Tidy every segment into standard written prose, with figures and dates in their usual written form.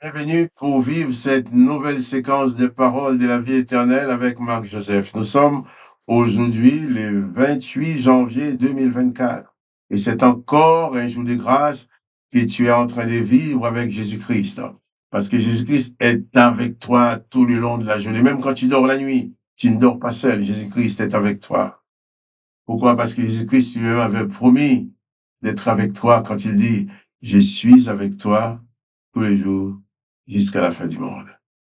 Bienvenue pour vivre cette nouvelle séquence de paroles de la vie éternelle avec Marc Joseph. Nous sommes aujourd'hui le 28 janvier 2024 et c'est encore un jour de grâce que tu es en train de vivre avec Jésus-Christ. Parce que Jésus-Christ est avec toi tout le long de la journée. Même quand tu dors la nuit, tu ne dors pas seul. Jésus-Christ est avec toi. Pourquoi? Parce que Jésus-Christ lui avait promis d'être avec toi quand il dit, je suis avec toi tous les jours jusqu'à la fin du monde.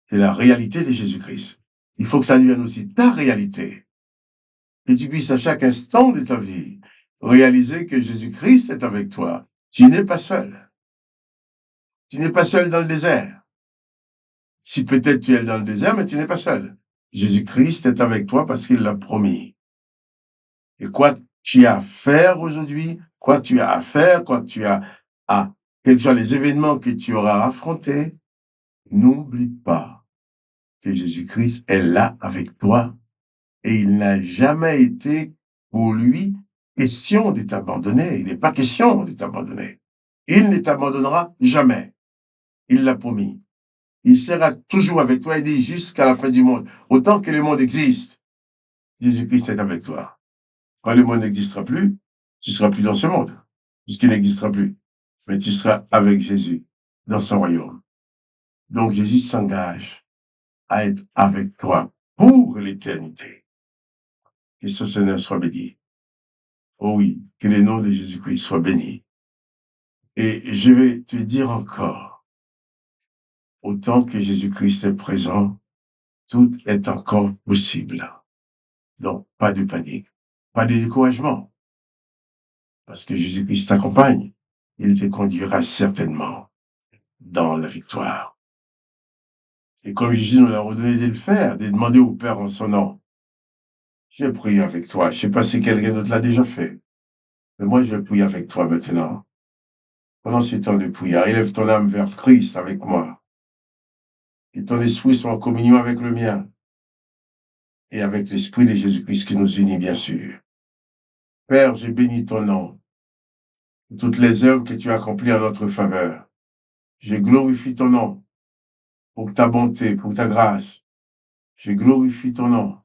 C'est la réalité de Jésus-Christ. Il faut que ça devienne aussi ta réalité. Que tu puisses à chaque instant de ta vie réaliser que Jésus-Christ est avec toi. Tu n'es pas seul. Tu n'es pas seul dans le désert. Si peut-être tu es dans le désert, mais tu n'es pas seul. Jésus-Christ est avec toi parce qu'il l'a promis. Et quoi que tu as à faire aujourd'hui, quoi que tu as à faire, quoi que tu as à, quels soient les événements que tu auras affrontés, n'oublie pas que Jésus-Christ est là avec toi et il n'a jamais été pour lui question de t'abandonner. Il n'est pas question de t'abandonner. Il ne t'abandonnera jamais. Il l'a promis. Il sera toujours avec toi, il dit, jusqu'à la fin du monde. Autant que le monde existe, Jésus-Christ est avec toi. Quand le monde n'existera plus, tu ne seras plus dans ce monde, puisqu'il n'existera plus. Mais tu seras avec Jésus dans son royaume. Donc Jésus s'engage à être avec toi pour l'éternité. Que ce Seigneur soit béni. Oh oui, que le nom de Jésus-Christ soit béni. Et je vais te dire encore, autant que Jésus-Christ est présent, tout est encore possible. Donc, pas de panique, pas de découragement, parce que Jésus-Christ t'accompagne. Il te conduira certainement dans la victoire. Et comme Jésus nous l'a redonné de le faire, de demander au Père en son nom, je vais prier avec toi. Je ne sais pas si quelqu'un d'autre l'a déjà fait, mais moi, je vais prier avec toi maintenant. Pendant ce temps de prière, élève ton âme vers Christ avec moi. Que ton esprit soit en communion avec le mien et avec l'esprit de Jésus-Christ qui nous unit, bien sûr. Père, je bénis ton nom pour toutes les œuvres que tu as accomplies en notre faveur. Je glorifie ton nom pour ta bonté, pour ta grâce. Je glorifie ton nom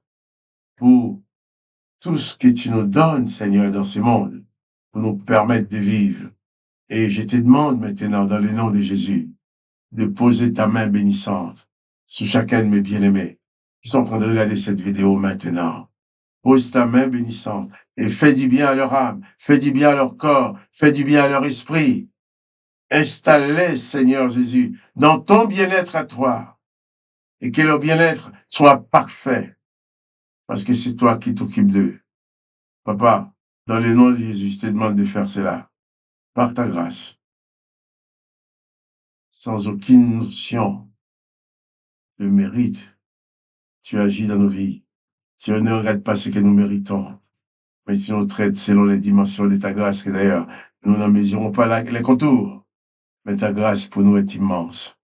pour tout ce que tu nous donnes, Seigneur, dans ce monde, pour nous permettre de vivre. Et je te demande maintenant, dans le nom de Jésus, de poser ta main bénissante sur chacun de mes bien-aimés qui sont en train de regarder cette vidéo maintenant. Pose ta main bénissante et fais du bien à leur âme, fais du bien à leur corps, fais du bien à leur esprit. Installe-les, Seigneur Jésus, dans ton bien-être à toi et que leur bien-être soit parfait parce que c'est toi qui t'occupes d'eux. Papa, dans le nom de Jésus, je te demande de faire cela par ta grâce, sans aucune notion de mérite. Tu agis dans nos vies. Tu ne regardes pas ce que nous méritons, mais tu nous traites selon les dimensions de ta grâce, que d'ailleurs, nous n'en mesurons pas les contours. Mais ta grâce pour nous est immense.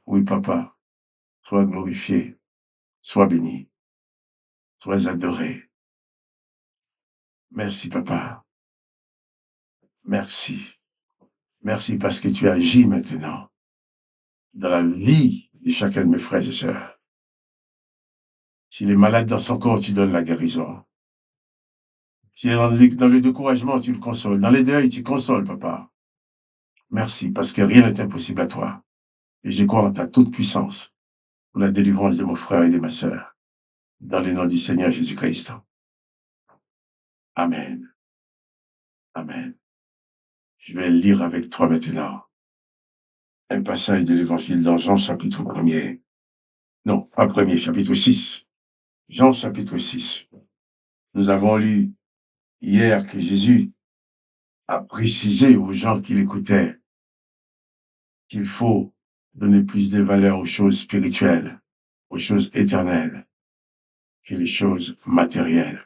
Oui, papa, sois glorifié, sois béni, sois adoré. Merci, papa. Merci. Merci parce que tu agis maintenant dans la vie de chacun de mes frères et sœurs. S'il est malade dans son corps, tu donnes la guérison. S'il est dans le découragement, tu le consoles. Dans les deuils, tu consoles, papa. Merci parce que rien n'est impossible à toi. Et je crois en ta toute puissance pour la délivrance de mon frère et de ma sœur. Dans le nom du Seigneur Jésus-Christ. Amen. Amen. Je vais lire avec toi maintenant un passage de l'évangile dans Jean chapitre 1er. Non, pas premier, chapitre 6. Jean chapitre 6. Nous avons lu hier que Jésus a précisé aux gens qui l'écoutaient qu'il faut donner plus de valeur aux choses spirituelles, aux choses éternelles, que les choses matérielles.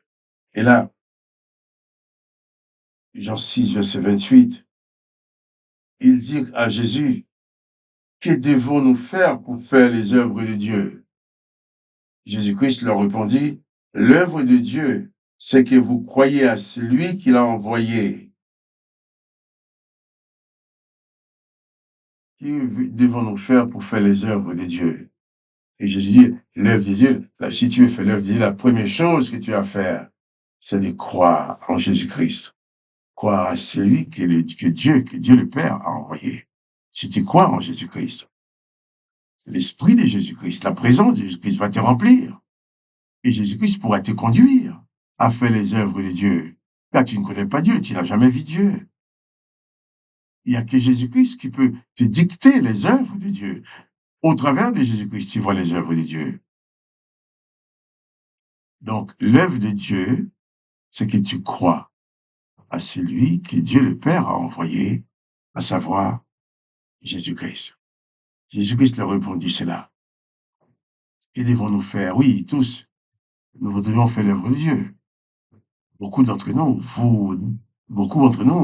Et là, Jean 6, verset 28, il dit à Jésus, que devons-nous faire pour faire les œuvres de Dieu? Jésus-Christ leur répondit, l'œuvre de Dieu, c'est que vous croyez à celui qui l'a envoyé. Que devons-nous faire pour faire les œuvres de Dieu? Et Jésus dit, l'œuvre de Dieu, là, si tu veux faire l'œuvre de Dieu, la première chose que tu as à faire, c'est de croire en Jésus-Christ. Croire à celui que Dieu le Père a envoyé. Si tu crois en Jésus-Christ, l'Esprit de Jésus-Christ, la présence de Jésus-Christ va te remplir. Et Jésus-Christ pourra te conduire à faire les œuvres de Dieu. Car tu ne connais pas Dieu, tu n'as jamais vu Dieu. Il n'y a que Jésus-Christ qui peut te dicter les œuvres de Dieu. Au travers de Jésus-Christ, tu vois les œuvres de Dieu. Donc, l'œuvre de Dieu, c'est que tu crois à celui que Dieu le Père a envoyé, à savoir Jésus-Christ. Jésus-Christ leur répondit cela. Que devons-nous faire? Oui, tous, nous voudrions faire l'œuvre de Dieu. Beaucoup d'entre nous,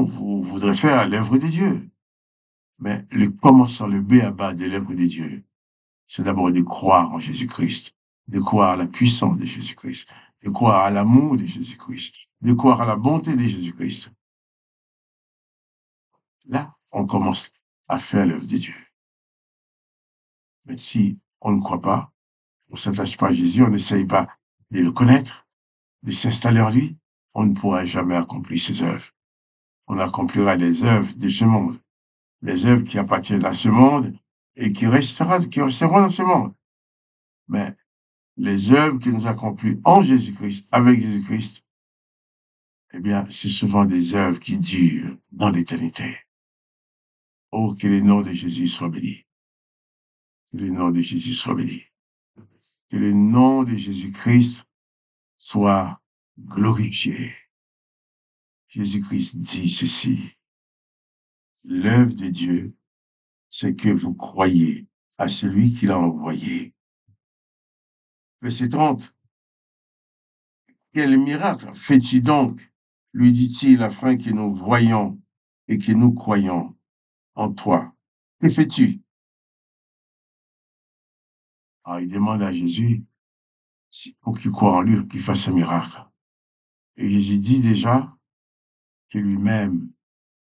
vous voudrez faire l'œuvre de Dieu. Mais le commençant, le b.a.-ba de l'œuvre de Dieu, c'est d'abord de croire en Jésus-Christ, de croire à la puissance de Jésus-Christ, de croire à l'amour de Jésus-Christ, de croire à la bonté de Jésus-Christ. Là, on commence à faire l'œuvre de Dieu. Mais si on ne croit pas, on ne s'attache pas à Jésus, on n'essaye pas de le connaître, de s'installer en lui, on ne pourra jamais accomplir ses œuvres. On accomplira les œuvres de ce monde, les œuvres qui appartiennent à ce monde et qui resteront dans ce monde. Mais les œuvres que nous accomplissons en Jésus-Christ, avec Jésus-Christ, eh bien, c'est souvent des œuvres qui durent dans l'éternité. Oh, que le nom de Jésus soit béni. Que le nom de Jésus soit béni. Que le nom de Jésus-Christ soit glorifié. Jésus-Christ dit ceci. L'œuvre de Dieu, c'est que vous croyez à celui qui l'a envoyé. Verset 30. Quel miracle fais-tu donc, lui dit-il, afin que nous voyions et que nous croyions en toi. Que fais-tu? Alors, il demande à Jésus pour qu'il croie en lui, qu'il fasse un miracle. Et Jésus dit déjà que lui-même,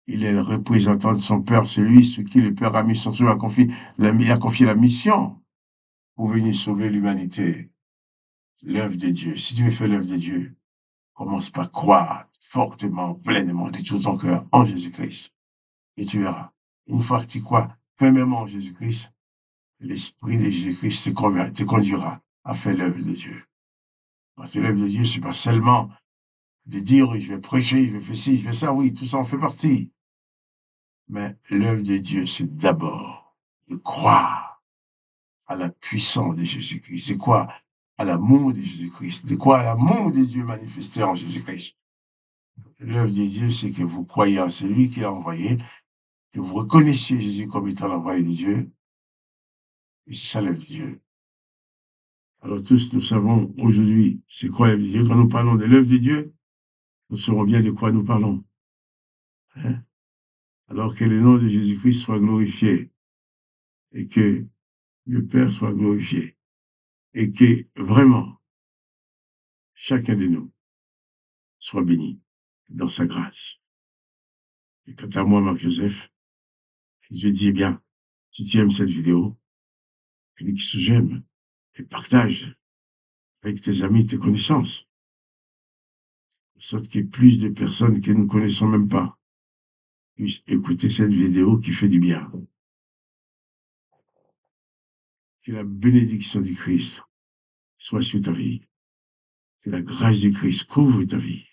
il est le représentant de son Père, c'est lui sur qui le Père a mis son souhait, a confié la mission pour venir sauver l'humanité. L'œuvre de Dieu. Si tu veux faire l'œuvre de Dieu, commence par croire fortement, pleinement, de tout ton cœur en Jésus-Christ. Et tu verras. Une fois que tu crois fermement en Jésus-Christ, l'Esprit de Jésus-Christ te conduira à faire l'œuvre de Dieu. Parce que l'œuvre de Dieu, c'est pas seulement de dire, je vais prêcher, je vais faire ci, je vais ça, oui, tout ça en fait partie. Mais l'œuvre de Dieu, c'est d'abord de croire à la puissance de Jésus-Christ. C'est quoi? À l'amour de Jésus-Christ. De quoi? À l'amour de Dieu manifesté en Jésus-Christ. L'œuvre de Dieu, c'est que vous croyez en celui qui l'a envoyé, que vous reconnaissiez Jésus comme étant l'envoyé de Dieu. Et c'est ça l'œuvre de Dieu. Alors tous, nous savons aujourd'hui, c'est quoi l'œuvre de Dieu? Quand nous parlons de l'œuvre de Dieu, nous saurons bien de quoi nous parlons. Hein? Alors que le nom de Jésus-Christ soit glorifié et que le Père soit glorifié et que vraiment chacun de nous soit béni dans sa grâce. Et quant à moi, Marc-Joseph, je dis eh bien, si tu aimes cette vidéo, clique sur j'aime et partage avec tes amis, tes connaissances, de sorte qu'il y ait plus de personnes que nous ne connaissons même pas puissent écouter cette vidéo qui fait du bien. Que la bénédiction du Christ soit sur ta vie. Que la grâce du Christ couvre ta vie.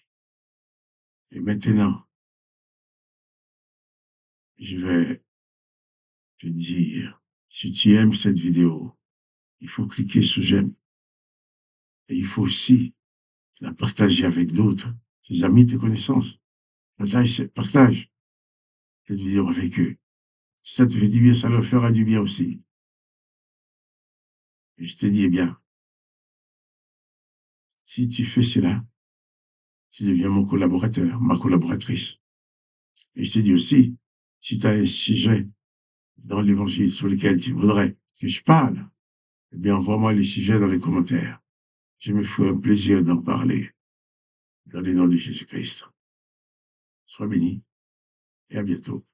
Et maintenant, je vais te dire, si tu aimes cette vidéo, il faut cliquer sur j'aime. Et il faut aussi la partager avec d'autres, tes amis, tes connaissances. Partage cette vidéo avec eux. Si ça te fait du bien, ça leur fera du bien aussi. Et je te dis, eh bien, si tu fais cela, tu deviens mon collaborateur, ma collaboratrice. Et je te dis aussi, si tu as un sujet dans l'évangile sur lequel tu voudrais que je parle, eh bien, envoie-moi les sujets dans les commentaires. Je me ferai un plaisir d'en parler. Dans le nom de Jésus-Christ. Sois béni et à bientôt.